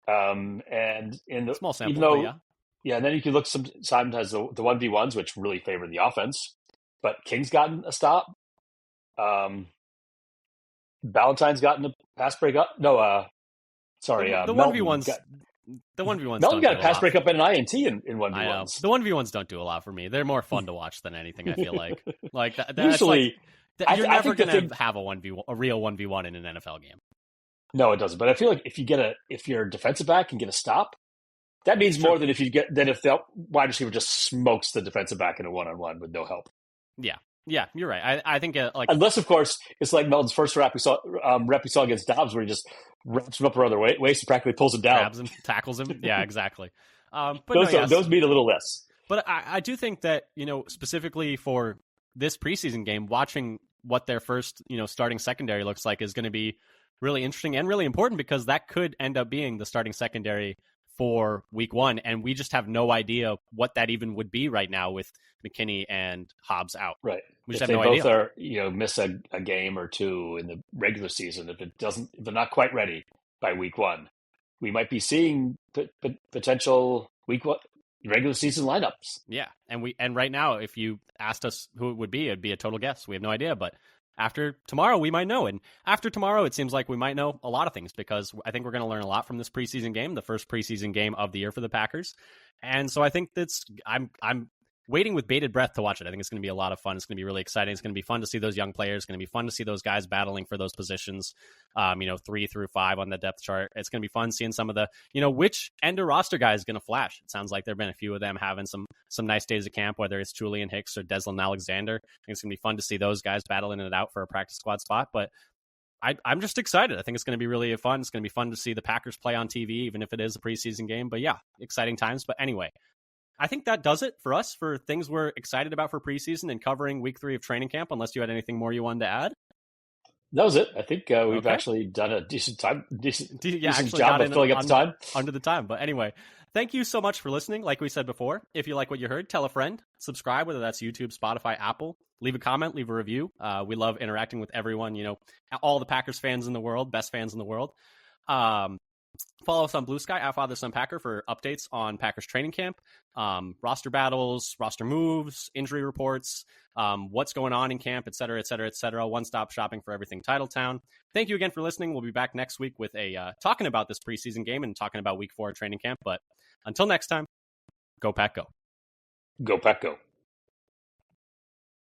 And in the small sample, and then you can look sometimes the 1v1s, which really favor the offense. But King's gotten a stop. Valentine's gotten a pass break up. No, sorry, the 1v1s. The 1v1s. Melton got a pass break up and an INT in 1v1s. I know. The 1v1s don't do a lot for me. They're more fun to watch than anything. I feel like usually you're never going to have a real 1v1 in an NFL game. No, it doesn't. But I feel like if you're a defensive back and get a stop, that means more than if the wide receiver just smokes the defensive back in a 1-on-1 with no help. Yeah, Yeah, you're right. I think like unless of course it's like Melton's first rep we saw against Dobbs where he just wraps him up around the waist and practically pulls him down, grabs him, tackles him. Yeah, exactly. But those mean a little less. But I do think that, specifically for this preseason game, watching what their first, starting secondary looks like is going to be really interesting and really important, because that could end up being the starting secondary for week 1. And we just have no idea what that even would be right now with McKinney and Hobbs out. Right. We just if have no they both idea. are, miss a game or two in the regular season, if they're not quite ready by week 1, we might be seeing potential week 1 regular season lineups. Yeah. And right now, if you asked us who it would be, it'd be a total guess. We have no idea, but after tomorrow, we might know. And after tomorrow, it seems like we might know a lot of things, because I think we're going to learn a lot from this preseason game, the first preseason game of the year for the Packers. And so I think I'm waiting with bated breath to watch it. I think it's going to be a lot of fun. It's going to be really exciting. It's going to be fun to see those young players. It's going to be fun to see those guys battling for those positions, 3 through 5 on the depth chart. It's going to be fun seeing some of the, which end of roster guy is going to flash. It sounds like there have been a few of them having some nice days of camp, whether it's Julian Hicks or Deslin Alexander. I think it's going to be fun to see those guys battling it out for a practice squad spot. But I'm just excited. I think it's going to be really fun. It's going to be fun to see the Packers play on TV, even if it is a preseason game. But yeah, exciting times. But anyway, I think that does it for us for things we're excited about for preseason and covering week 3 of training camp, unless you had anything more you wanted to add. That was it. I think we've actually done a decent job of filling up the time. Under the time. But anyway, thank you so much for listening. Like we said before, if you like what you heard, tell a friend, subscribe, whether that's YouTube, Spotify, Apple, leave a comment, leave a review. We love interacting with everyone, all the Packers fans in the world, best fans in the world. Follow us on Blue Sky at Father Son Packer for updates on Packers training camp, roster battles, roster moves, injury reports, what's going on in camp, et cetera, et cetera, et cetera. One-stop shopping for everything Titletown. Thank you again for listening. We'll be back next week with talking about this preseason game and talking about week 4 training camp. But until next time, go Pack, go. Go Pack, go.